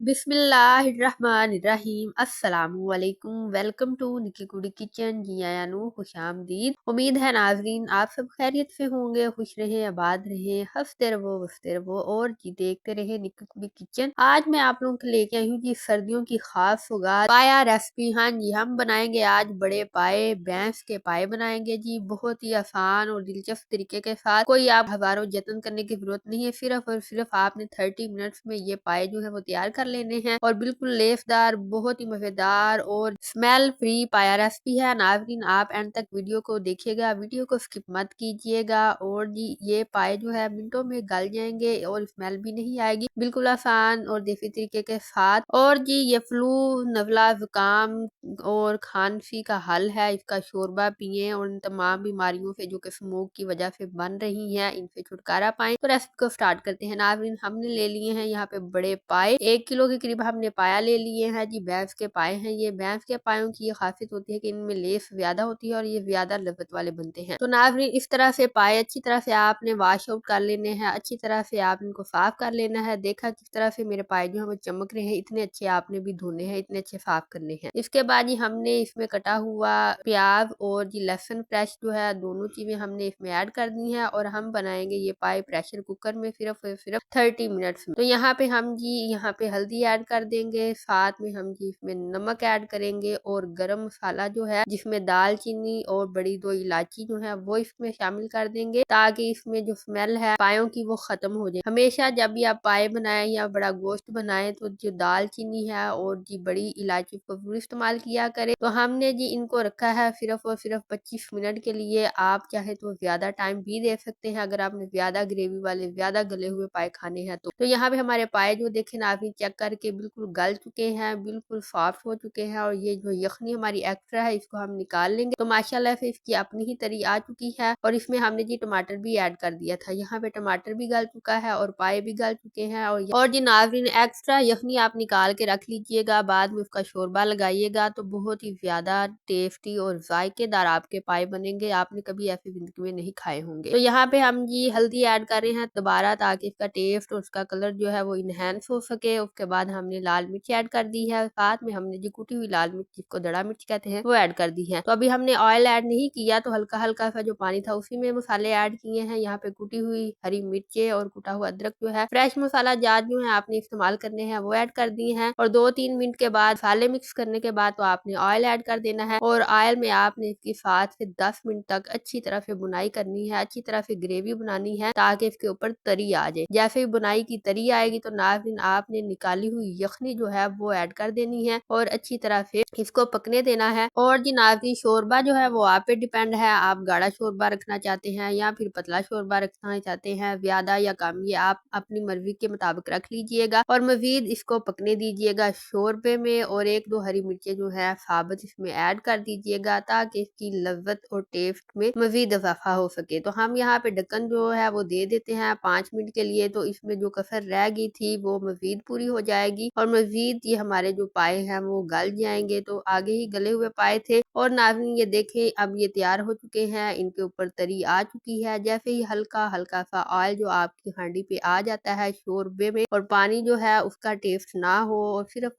बिस्मिल्लाहिर्रहमानिर्रहीम अस्सलामुअलैकुम। Welcome to निकी कुड़ी किचन। जी आयानू खुशामदीद। उम्मीद है नाजरीन आप सब खैरियत से होंगे, खुश रहे, आबाद रहे, हंसते रहो बसते रहो और जी देखते रहे निकी कुड़ी किचन। आज मैं आप लोगों के लेके आई हूँ जी सर्दियों की खास सौगात पाया रेसिपी। हाँ जी, हम बनाएंगे आज बड़े पाए, भैंस के पाए बनाएंगे जी, बहुत ही आसान और दिलचस्प तरीके के साथ। कोई आप हजारों जतन करने की जरूरत नहीं है, सिर्फ और सिर्फ आपने 30 मिनट्स में ये पाए जो है वो तैयार कर लेने हैं और बिल्कुल लेसदार, बहुत ही मजेदार और स्मेल फ्री पाया रेसिपी है। नाज़रीन आप एंड तक वीडियो को देखिएगा, वीडियो को स्किप मत कीजिएगा। और जी ये पाए जो है मिनटों में गल जाएंगे और स्मेल भी नहीं आएगी, बिल्कुल आसान और देसी तरीके के साथ। और जी ये फ्लू, नजला, जुकाम और खांसी का हल है, इसका शोरबा पिए और इन तमाम बीमारियों से जो कि स्मोक की वजह से बन रही हैं इनसे छुटकारा पाएं। तो रेसिपी को स्टार्ट करते हैं। नाज़रीन हमने ले लिए हैं यहाँ पे बड़े पाए, 1 किलो के करीब हमने पाया ले लिए हैं जी। भैंस के पाए हैं ये। भैंस के पायों की ये खासियत होती है कि इनमें लेस ज्यादा होती है और ये ज्यादा लज्जत वाले बनते हैं। तो नाज़रीन इस तरह से पाए अच्छी तरह से आपने वॉश आउट कर लेने हैं, अच्छी तरह से आप इनको साफ कर लेना है। देखा किस तरह से मेरे पाए जो है वो चमक रहे हैं, इतने अच्छे आपने भी धोने हैं, इतने अच्छे साफ करने हैं। इसके बाद ही हमने इसमें कटा हुआ प्याज और जी लहसुन फ्रेश जो है, दोनों चीजें हमने इसमें ऐड कर दी हैं और हम बनाएंगे ये पाए प्रेशर कुकर में सिर्फ 30 मिनट्स में। तो यहाँ पे हम जी यहाँ पे हल्दी ऐड कर देंगे, साथ में हम जी इसमें नमक ऐड करेंगे और गरम मसाला जो है जिसमें दालचीनी और बड़ी 2 इलायची जो है वो इसमें शामिल कर देंगे, ताकि इसमें जो स्मेल है पायों की वो खत्म हो जाए। हमेशा जब भी आप पाए बनाए या बड़ा गोश्त बनाए तो जो दालचीनी है और जी बड़ी इलायची को जरूर इस्तेमाल किया करें। तो हमने जी इनको रखा है सिर्फ और सिर्फ 25 मिनट के लिए। आप चाहे तो ज्यादा टाइम भी दे सकते हैं अगर आपने ज्यादा ग्रेवी वाले, ज्यादा गले हुए पाए खाने हैं तो यहाँ पे हमारे पाए जो देखे ना आपने चेक करके बिल्कुल गल चुके हैं, बिल्कुल सॉफ्ट हो चुके हैं। और ये जो यखनी हमारी एक्स्ट्रा है इसको हम निकाल लेंगे। तो माशाल्लाह से इसकी अपनी ही तरी आ चुकी है और इसमें हमने जी टमाटर भी ऐड कर दिया था। यहाँ पे टमाटर भी गल चुका है और पाए भी गल चुके हैं। और जी नाज़रीन एक्स्ट्रा यखनी आप निकाल के रख लीजिएगा, बाद में उसका शोरबा लगाइएगा तो बहुत ही ज्यादा टेस्टी और जायकेदार आपके पाए बनेंगे। आपने कभी ऐसे जिंदगी में नहीं खाए होंगे। तो यहाँ पे हम जी हल्दी ऐड कर रहे हैं दोबारा, ताकि इसका टेस्ट और उसका कलर जो है वो इनहेंस हो सके। उसके बाद हमने लाल मिर्च ऐड कर दी है, साथ में हमने जी कुटी हुई लाल मिर्च जिसको दड़ा मिर्च कहते हैं वो ऐड कर दी है। तो अभी हमने ऑयल ऐड नहीं किया, तो हल्का हल्का सा जो पानी था उसी में मसाले ऐड किए हैं। यहाँ पे कुटी हुई हरी मिर्चे और कुटा हुआ अदरक जो है, फ्रेश मसाला जात जो है आपने इस्तेमाल करने हैं वो ऐड कर दिए हैं। और 2-3 मिनट के बाद मसाले मिक्स करने के बाद तो आपने ऑयल ऐड कर देना है और ऑयल में आपने इसकी 7 से 10 मिनट तक अच्छी तरह से बुनाई करनी है, अच्छी तरह से ग्रेवी बनानी है ताकि इसके ऊपर तरी आ जाए। जैसे ही बुनाई की तरी आएगी तो नाज़रीन आपने निकाली हुई यखनी जो है वो ऐड कर देनी है और अच्छी तरह से इसको पकने देना है। और जी नाज़रीन शोरबा जो है वो आप पे डिपेंड है, आप गाढ़ा शोरबा रखना चाहते हैं या फिर पतला शोरबा रखना चाहते हैं, ज्यादा या कम ये आप अपनी मर्जी के मुताबिक रख लीजिएगा। और मजीद इसको पकने दीजिएगा शोरबे में और 1-2 हरी मिर्चें जो है साबुत इसमें ऐड कर दीजिएगा ताकि इसकी लज्जत और टेस्ट में मजीद इजाफा हो सके। तो हम यहाँ पे ढक्कन जो है वो दे देते हैं 5 मिनट के लिए, तो इसमें जो कसर रह गई थी वो मजीद पूरी हो जाएगी और मजीद ये हमारे जो पाए हैं वो गल जाएंगे। तो आगे ही गले हुए पाए थे और नाज़रीन ये देखें अब ये तैयार हो चुके हैं, इनके ऊपर तरी आ चुकी है। जैसे ही हल्का हल्का सा ऑयल जो आपकी हांडी पे आ जाता है शोरबे में और पानी जो है उसका टेस्ट ना हो और सिर्फ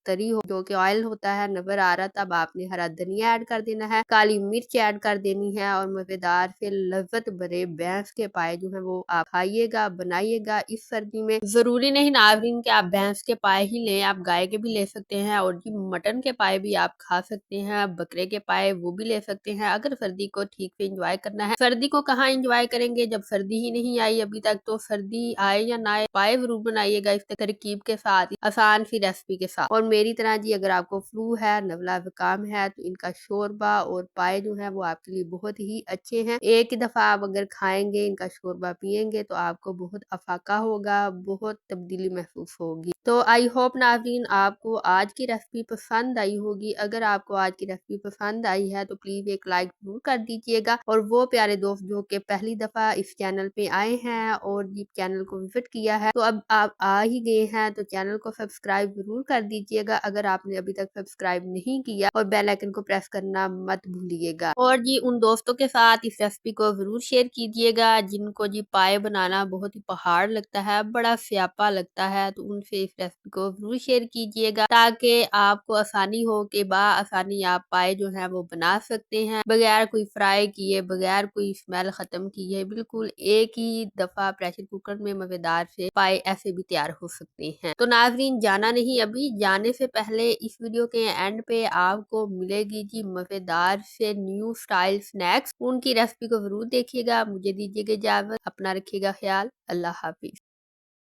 तरी हो, जो कि ऑयल होता है नजर आ रहा, तब आपने हरा धनिया ऐड कर देना है, काली मिर्च ऐड कर देनी है और मजेदार से लज्जत भरे भैंस के पाए जो है वो आप खाइएगा, बनाइएगा इस सर्दी में। जरूरी नहीं नाज़रीन कि आप भैंस के पाए ही लें, आप गाय के भी ले सकते हैं और जी मटन के पाए भी आप खा सकते हैं, बकरे के पाए वो भी ले सकते हैं अगर सर्दी को ठीक से एंजॉय करना है। सर्दी को कहाँ एंजॉय करेंगे जब सर्दी ही नहीं आई अभी तक। तो सर्दी आए या ना आए पाए जरूर बनाइएगा इस तरकीब के साथ, आसान सी रेसिपी के साथ। और मेरी तरह जी अगर आपको फ्लू है, नवला जुकाम है, तो इनका शोरबा और पाए जो है वो आपके लिए बहुत ही अच्छे हैं। एक ही दफा आप अगर खाएंगे, इनका शोरबा पियेंगे तो आपको बहुत अफाका होगा, बहुत तब्दीली महसूस होगी। तो आई होप नाज़रीन आपको आज की रेसिपी पसंद आई होगी। अगर आपको आज की रेसिपी पसंद आई है तो प्लीज एक लाइक जरूर कर दीजिएगा। और वो प्यारे दोस्त जो कि पहली दफा इस चैनल पे आए हैं और ये चैनल को विजिट किया है तो अब आप आ ही गए हैं तो चैनल को सब्सक्राइब जरूर कर दीजिएगा अगर आपने अभी तक सब्सक्राइब नहीं किया, और बेल आइकन को प्रेस करना मत भूलिएगा। और जी उन दोस्तों के साथ इस रेसिपी को जरूर शेयर कीजिएगा जिनको जी पाए बनाना बहुत ही पहाड़ लगता है, बड़ा स्यापा लगता है, तो उनसे इस रेसिपी को जरूर शेयर कीजिएगा ताकि आपको आसानी हो कि आसानी आप पाए जो है वो बना सकते हैं बगैर कोई फ्राई किए, बगैर कोई स्मेल खत्म किए। बिल्कुल एक ही दफा प्रेशर कुकर में मजेदार से पाए ऐसे भी तैयार हो सकते हैं। तो नाजरीन जाना नहीं, अभी जाने से पहले इस वीडियो के एंड पे आपको मिलेगी जी मजेदार से न्यू स्टाइल स्नैक्स। उनकी रेसिपी को जरूर देखिएगा। मुझे दीजिएगा इजाजत, अपना रखिएगा ख्याल। अल्लाह हाफिज।